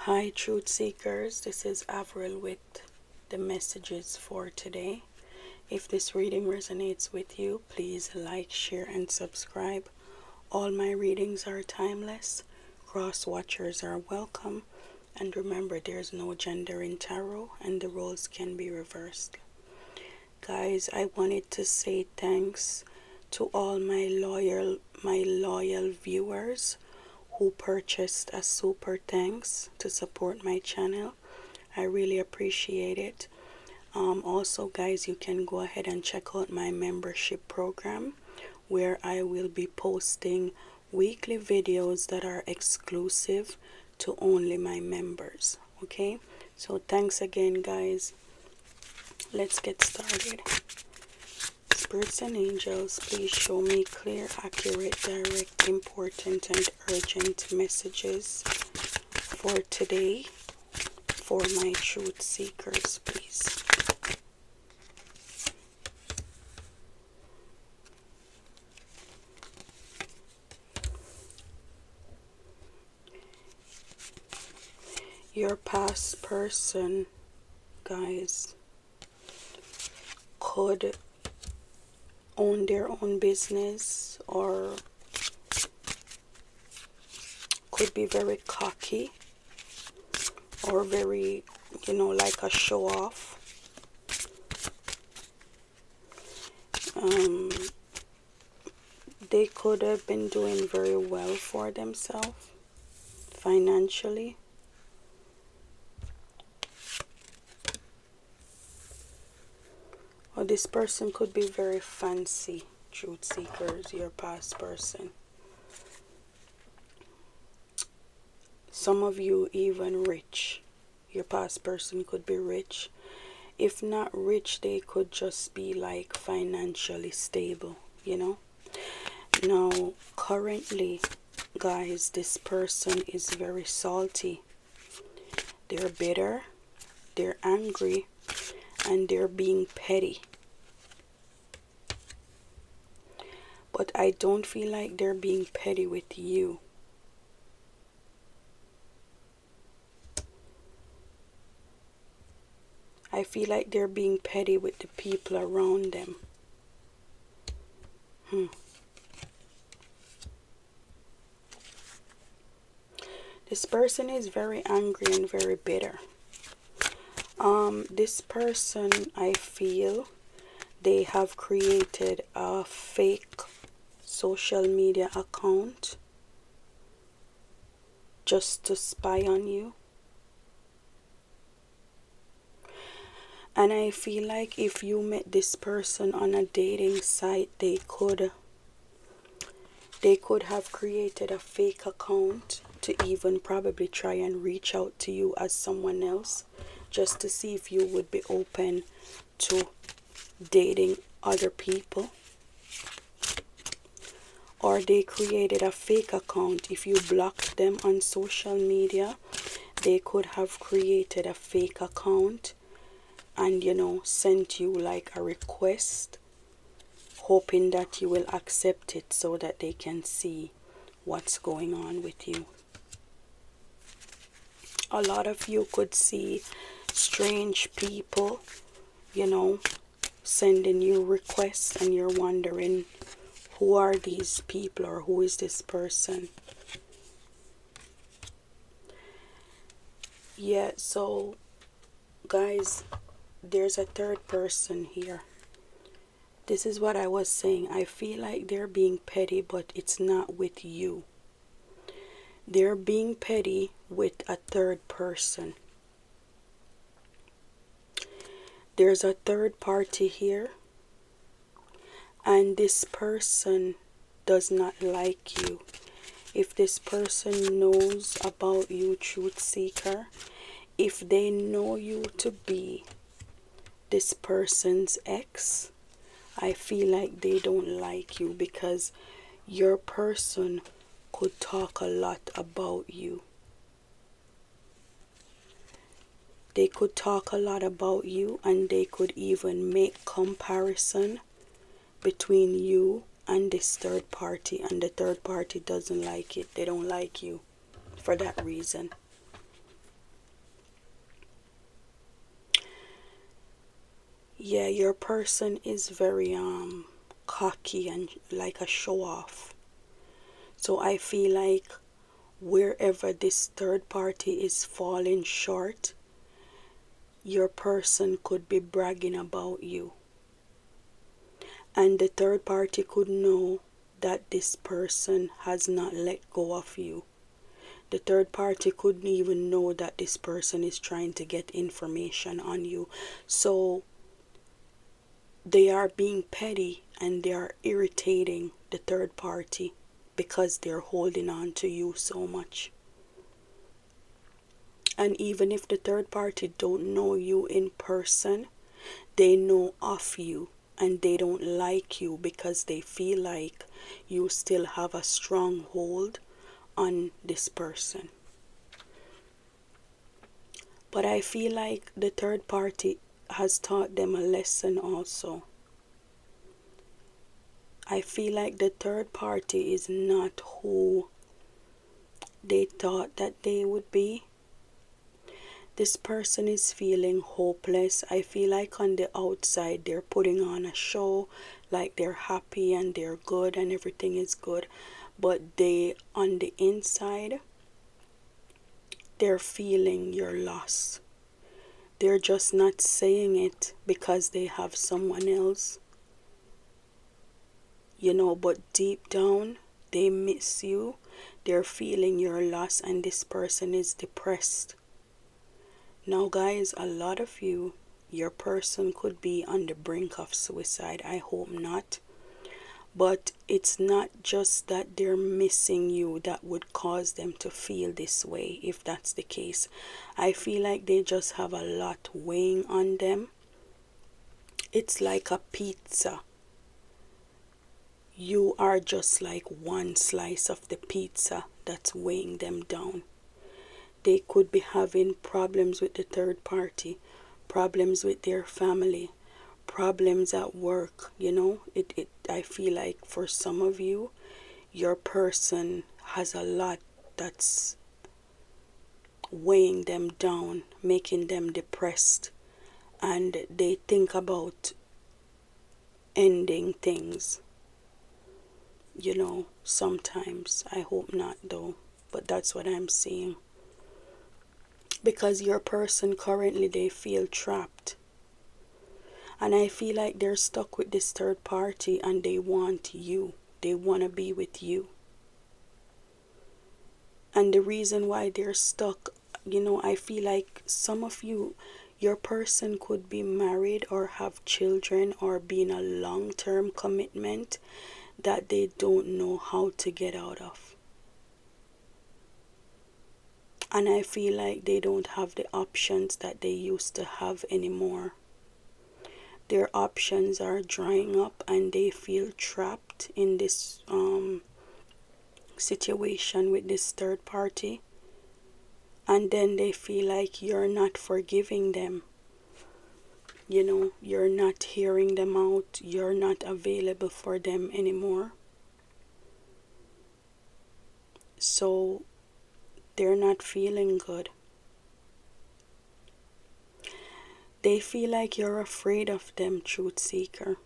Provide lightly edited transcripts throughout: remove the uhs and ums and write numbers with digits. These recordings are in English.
Hi, truth seekers. This is Avril with the messages for today. If this reading resonates with you, please like, share, and subscribe. All my readings are timeless. Cross watchers are welcome. And remember, there's no gender in tarot, and the roles can be reversed. Guys, I wanted to say thanks to all my loyal viewers who purchased a super thanks to support my channel. I really appreciate it. Also, guys, you can go ahead and check out my membership program where I will be posting weekly videos that are exclusive to only my members. Okay, so thanks again, guys. Let's get started. Spirits and angels, please show me clear, accurate, direct, important, and urgent messages for today for my truth seekers, please. Your past person, guys, could own their own business or could be very cocky or very, like a show off. They could have been doing very well for themselves financially. Or this person could be very fancy, truth seekers, your past person. Some of you even rich. Your past person could be rich. If not rich, they could just be like financially stable, Now, currently, guys, this person is very salty. They're bitter, they're angry, and they're being petty. But I don't feel like they're being petty with you. I feel like they're being petty with the people around them. This person is very angry and very bitter. This person, I feel, they have created a fake social media account just to spy on you. And I feel like if you met this person on a dating site, they could have created a fake account to even probably try and reach out to you as someone else, just to see if you would be open to dating other people. Or they created a fake account. If you blocked them on social media, they could have created a fake account and sent you like a request, hoping that you will accept it so that they can see what's going on with you. A lot of you could see strange people, sending you requests, and you're wondering, who are these people or who is this person? Yeah, so guys, there's a third person here. This is what I was saying. I feel like they're being petty, but it's not with you. They're being petty with a third person. There's a third party here, and this person does not like you. If this person knows about you, truth seeker, if they know you to be this person's ex, I feel like they don't like you because your person could talk a lot about you. They could talk a lot about you, and they could even make comparison between you and this third party, and the third party doesn't like it. They don't like you for that reason. Yeah, your person is very cocky and like a show off. So I feel like wherever this third party is falling short, your person could be bragging about you. And the third party could know that this person has not let go of you. The third party couldn't even know that this person is trying to get information on you. So they are being petty and they are irritating the third party because they're holding on to you so much. And even if the third party don't know you in person, they know of you and they don't like you because they feel like you still have a strong hold on this person. But I feel like the third party has taught them a lesson also. I feel like the third party is not who they thought that they would be. This person is feeling hopeless. I feel like on the outside they're putting on a show, like they're happy and they're good and everything is good. But they, on the inside, they're feeling your loss. They're just not saying it because they have someone else. But deep down, they miss you. They're feeling your loss and this person is depressed. Now guys, a lot of you, your person could be on the brink of suicide. I hope not. But it's not just that they're missing you that would cause them to feel this way, if that's the case. I feel like they just have a lot weighing on them. It's like a pizza. You are just like one slice of the pizza that's weighing them down. They could be having problems with the third party, problems with their family, problems at work. I feel like for some of you, your person has a lot that's weighing them down, making them depressed, and they think about ending things. Sometimes. I hope not though, but that's what I'm seeing. Because your person currently, they feel trapped. And I feel like they're stuck with this third party and they want you. They want to be with you. And the reason why they're stuck, I feel like some of you, your person could be married or have children or be in a long-term commitment that they don't know how to get out of. And I feel like they don't have the options that they used to have anymore. Their options are drying up and they feel trapped in this situation with this third party. And then they feel like you're not forgiving them. You're not hearing them out. You're not available for them anymore. So they're not feeling good. They feel like you're afraid of them, truth seeker.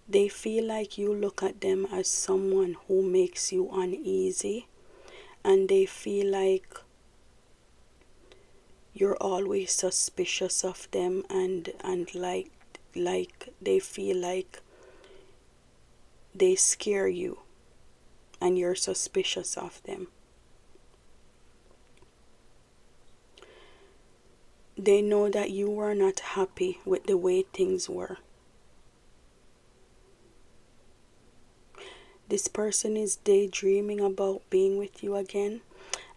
They feel like you look at them as someone who makes you uneasy, and they feel like you're always suspicious of them, and like they feel like they scare you and you're suspicious of them. They know that you were not happy with the way things were. This person is daydreaming about being with you again,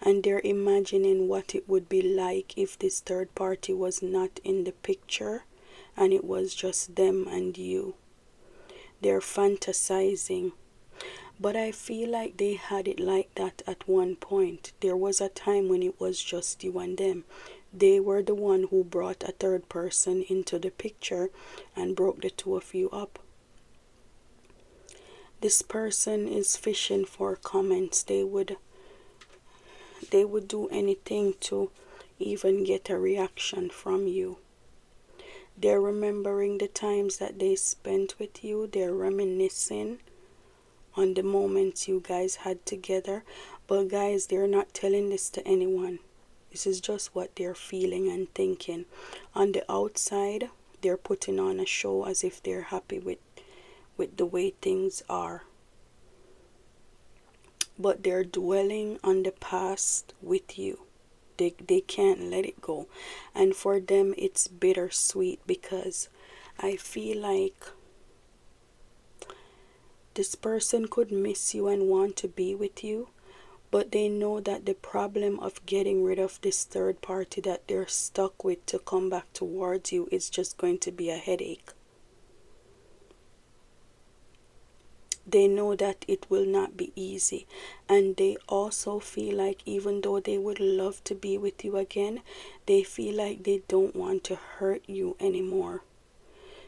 and they're imagining what it would be like if this third party was not in the picture and it was just them and you. They're fantasizing. But I feel like they had it like that at one point. There was a time when it was just you and them. They were the one who brought a third person into the picture and broke the two of you up. This person is fishing for comments. They would do anything to even get a reaction from you. They're remembering the times that they spent with you. They're reminiscing on the moments you guys had together. But guys, they're not telling this to anyone. This is just what they're feeling and thinking. On the outside, they're putting on a show as if they're happy with the way things are. But they're dwelling on the past with you. They can't let it go. And for them, it's bittersweet, because I feel like this person could miss you and want to be with you, but they know that the problem of getting rid of this third party that they're stuck with to come back towards you is just going to be a headache. They know that it will not be easy, and they also feel like even though they would love to be with you again, they feel like they don't want to hurt you anymore.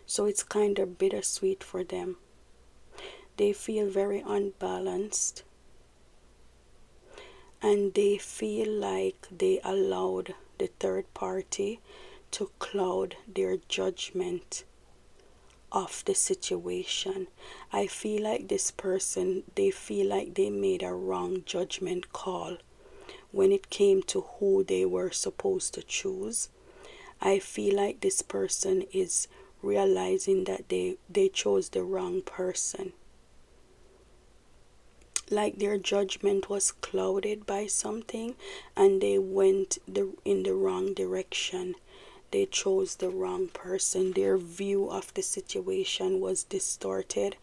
So it's kind of bittersweet for them. They feel very unbalanced, and they feel like they allowed the third party to cloud their judgment of the situation. I feel like this person, they feel like they made a wrong judgment call when it came to who they were supposed to choose. I feel like this person is realizing that they chose the wrong person. Like their judgment was clouded by something, and they went in the wrong direction. They chose the wrong person. Their view of the situation was distorted,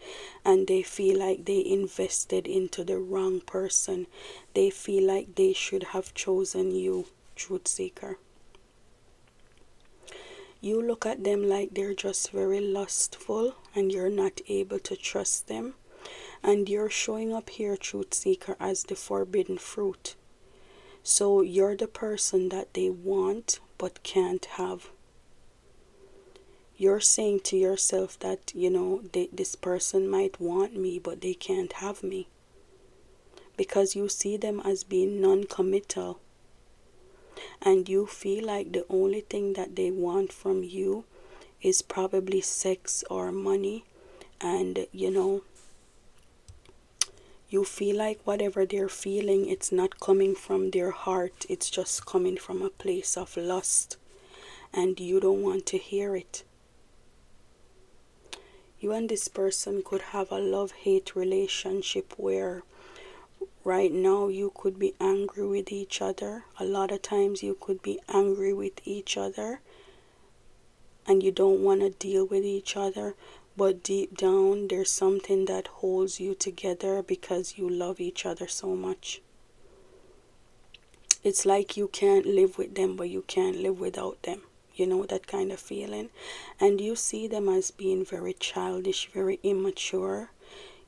and they feel like they invested into the wrong person. They feel like they should have chosen you, truth seeker. You look at them like they're just very lustful and you're not able to trust them. And you're showing up here, truth seeker, as the forbidden fruit. So you're the person that they want but can't have. You're saying to yourself that, this person might want me, but they can't have me. Because you see them as being non-committal. And you feel like the only thing that they want from you is probably sex or money. And, you feel like whatever they're feeling, it's not coming from their heart. It's just coming from a place of lust. And you don't want to hear it. You and this person could have a love-hate relationship where right now you could be angry with each other. A lot of times you could be angry with each other and you don't want to deal with each other. But deep down, there's something that holds you together because you love each other so much. It's like you can't live with them, but you can't live without them. You know, that kind of feeling. And you see them as being very childish, very immature.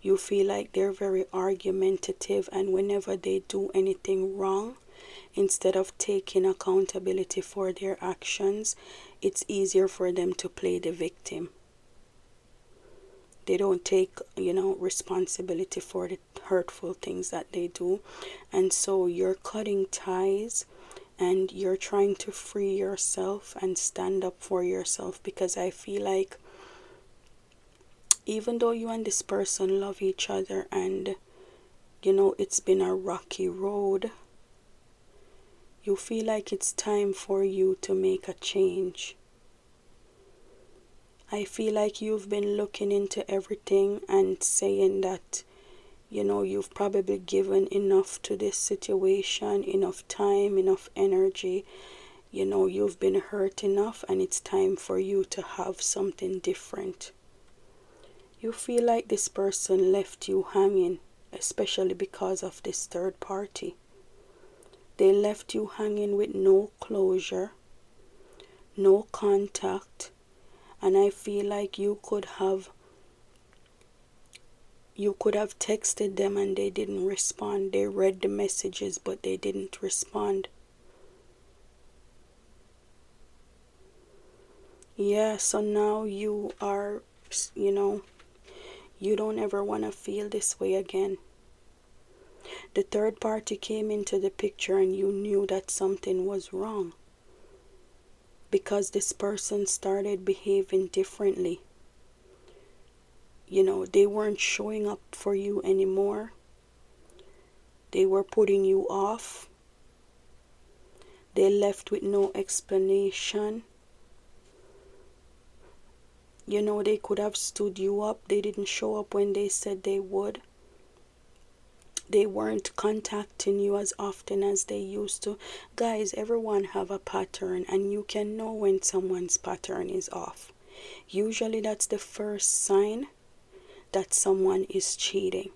You feel like they're very argumentative, and whenever they do anything wrong, instead of taking accountability for their actions, it's easier for them to play the victim. They don't take, responsibility for the hurtful things that they do. And so you're cutting ties and you're trying to free yourself and stand up for yourself, because I feel like even though you and this person love each other and, it's been a rocky road, you feel like it's time for you to make a change. I feel like you've been looking into everything and saying that, you've probably given enough to this situation, enough time, enough energy. You've been hurt enough, and it's time for you to have something different. You feel like this person left you hanging, especially because of this third party. They left you hanging with no closure, no contact. And I feel like you could have texted them and they didn't respond. They read the messages but they didn't respond. Yeah, so now you are, you don't ever want to feel this way again. The third party came into the picture and you knew that something was wrong. because this person started behaving differently. You know, they weren't showing up for you anymore. They were putting you off. They left with no explanation. You know, they could have stood you up. They didn't show up when they said they would. They weren't contacting you as often as they used to. Guys, everyone have a pattern, and you can know when someone's pattern is off. Usually that's the first sign that someone is cheating.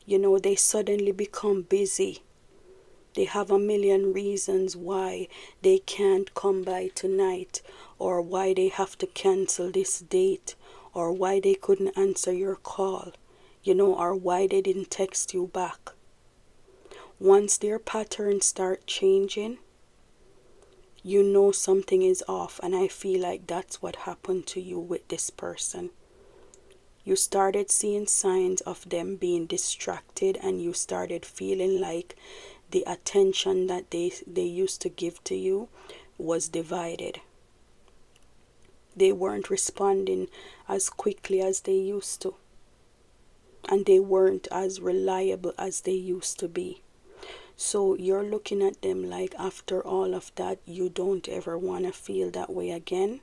You know, they suddenly become busy. They have a million reasons why they can't come by tonight, or why they have to cancel this date, or why they couldn't answer your call, you know, or why they didn't text you back. Once their patterns start changing, you know something is off, and I feel like that's what happened to you with this person. You started seeing signs of them being distracted, and you started feeling like the attention that they used to give to you was divided. They weren't responding as quickly as they used to, and they weren't as reliable as they used to be. So you're looking at them like, after all of that, you don't ever want to feel that way again.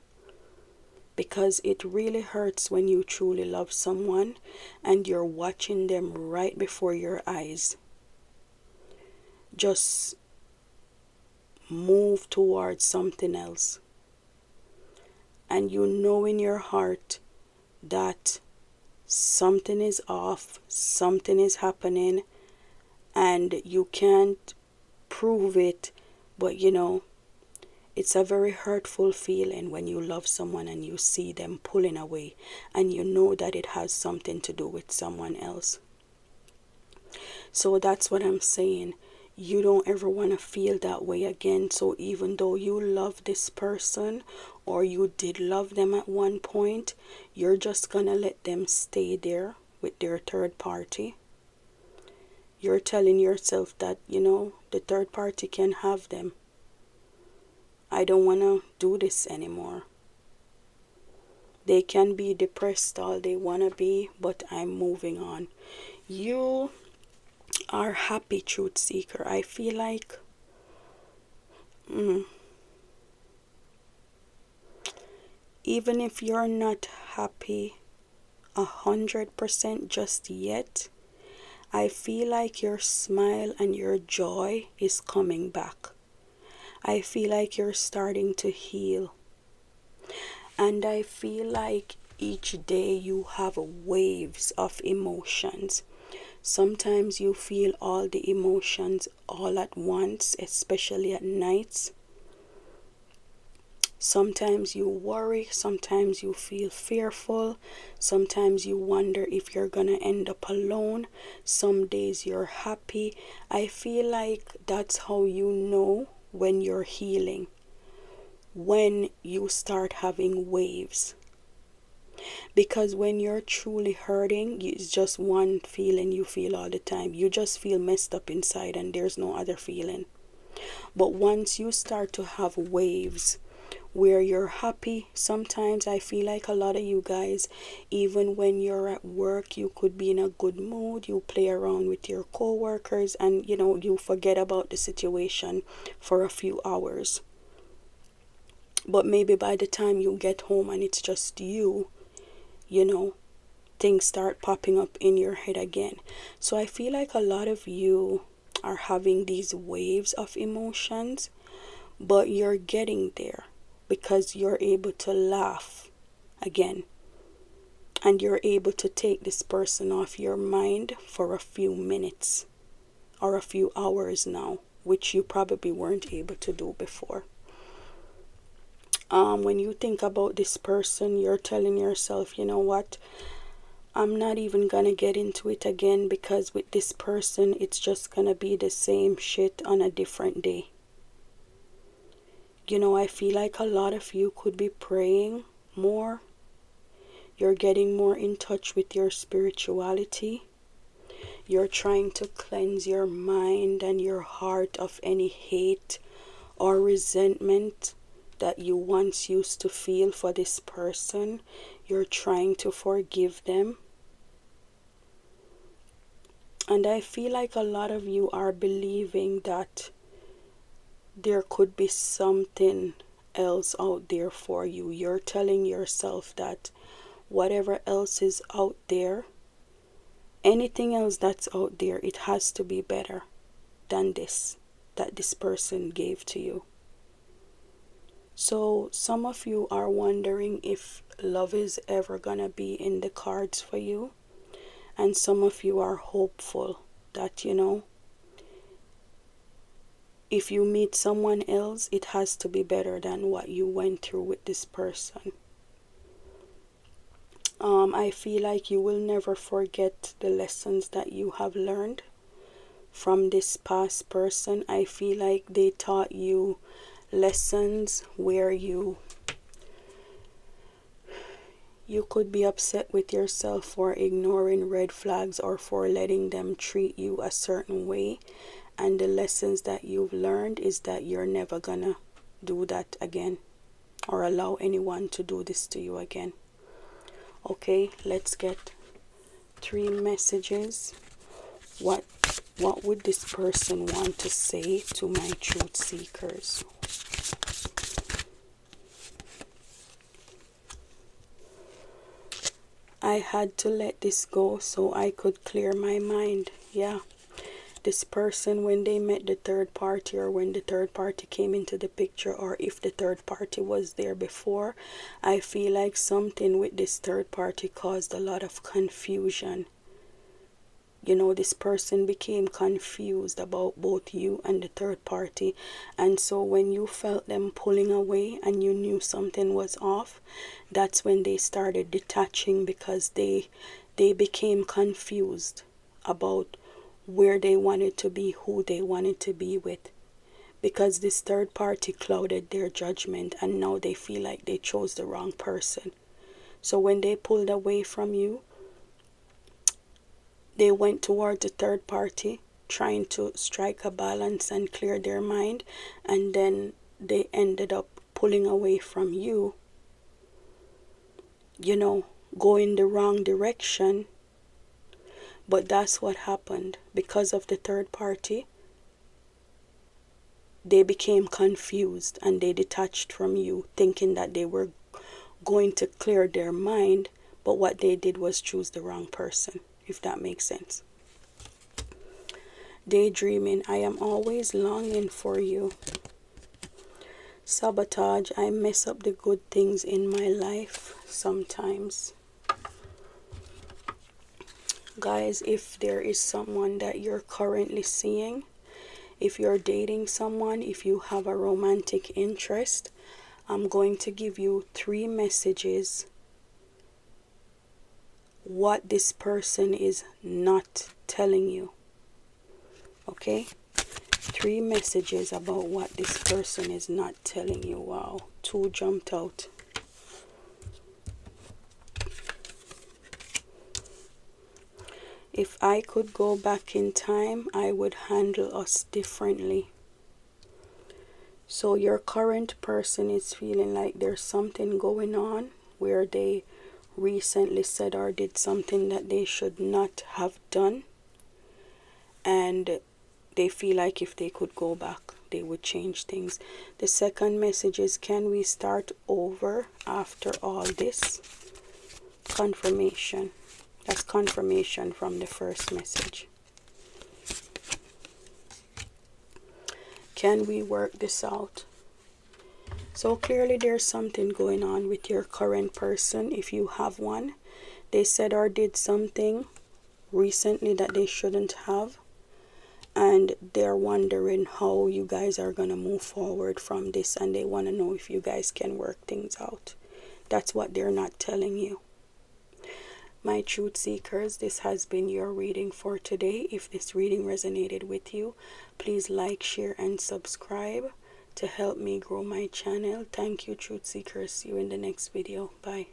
Because it really hurts when you truly love someone and you're watching them right before your eyes just move towards something else. And you know in your heart that something is off, something is happening, and you can't prove it, but you know, it's a very hurtful feeling when you love someone and you see them pulling away, and you know that it has something to do with someone else. So that's what I'm saying. You don't ever want to feel that way again. So even though you love this person, or you did love them at one point, you're just gonna let them stay there with their third party. You're telling yourself that, you know, the third party can have them. I don't want to do this anymore. They can be depressed all they want to be, but I'm moving on. You are happy truth seeker. I feel like even if you're not happy 100% just yet, I feel like your smile and your joy is coming back. I feel like you're starting to heal. And I feel like each day you have waves of emotions. Sometimes you feel all the emotions all at once, especially at nights. Sometimes you worry, sometimes you feel fearful, sometimes you wonder if you're gonna end up alone, some days you're happy. I feel like that's how you know when you're healing, when you start having waves. Because when you're truly hurting, it's just one feeling you feel all the time. You just feel messed up inside and there's no other feeling. But once you start to have waves where you're happy, sometimes I feel like a lot of you guys, even when you're at work, you could be in a good mood, you play around with your co-workers, and you know, you forget about the situation for a few hours. But maybe by the time you get home and it's just you, you know, things start popping up in your head again. So I feel like a lot of you are having these waves of emotions, but you're getting there because you're able to laugh again, and you're able to take this person off your mind for a few minutes or a few hours now, which you probably weren't able to do before. When you think about this person, you're telling yourself, you know what, I'm not even gonna get into it again, because with this person it's just gonna be the same shit on a different day. You know, I feel like a lot of you could be praying more. You're getting more in touch with your spirituality. You're trying to cleanse your mind and your heart of any hate or resentment that you once used to feel for this person. You're trying to forgive them. And I feel like a lot of you are believing that there could be something else out there for you. You're telling yourself that whatever else is out there, anything else that's out there, it has to be better than this that this person gave to you. So some of you are wondering if love is ever gonna be in the cards for you, and some of you are hopeful that, you know, if you meet someone else, it has to be better than what you went through with this person. I feel like you will never forget the lessons that you have learned from this past person. I feel like they taught you lessons where you could be upset with yourself for ignoring red flags or for letting them treat you a certain way. And the lessons that you've learned is that you're never gonna do that again or allow anyone to do this to you again. Okay, let's get 3 messages. What would this person want to say to my truth seekers? I had to let this go so I could clear my mind. Yeah. This person, when they met the third party, or when the third party came into the picture, or if the third party was there before, I feel like something with this third party caused a lot of confusion. You know, this person became confused about both you and the third party. And so when you felt them pulling away and you knew something was off, that's when they started detaching, because they became confused about where they wanted to be, who they wanted to be with. Because this third party clouded their judgment, and now they feel like they chose the wrong person. So when they pulled away from you, they went towards the third party, trying to strike a balance and clear their mind, and then they ended up pulling away from you, you know, going the wrong direction. But that's what happened. Because of the third party, they became confused and they detached from you, thinking that they were going to clear their mind, but what they did was choose the wrong person, if that makes sense. Daydreaming, I am always longing for you. Sabotage, I mess up the good things in my life sometimes. Guys, if there is someone that you're currently seeing, if you're dating someone, if you have a romantic interest, I'm going to give you 3 messages what this person is not telling you. Okay? 3 messages about what this person is not telling you. Wow, 2 jumped out. If I could go back in time, I would handle us differently. So your current person is feeling like there's something going on where they recently said or did something that they should not have done, and they feel like if they could go back, they would change things. The second message is, can we start over after all this? Confirmation. That's confirmation from the first message. Can we work this out? So clearly there's something going on with your current person. If you have one, they said or did something recently that they shouldn't have, and they're wondering how you guys are going to move forward from this, and they want to know if you guys can work things out. That's what they're not telling you. My truth seekers, this has been your reading for today. If this reading resonated with you, please like, share, and subscribe to help me grow my channel. Thank you, truth seekers. See you in the next video. Bye.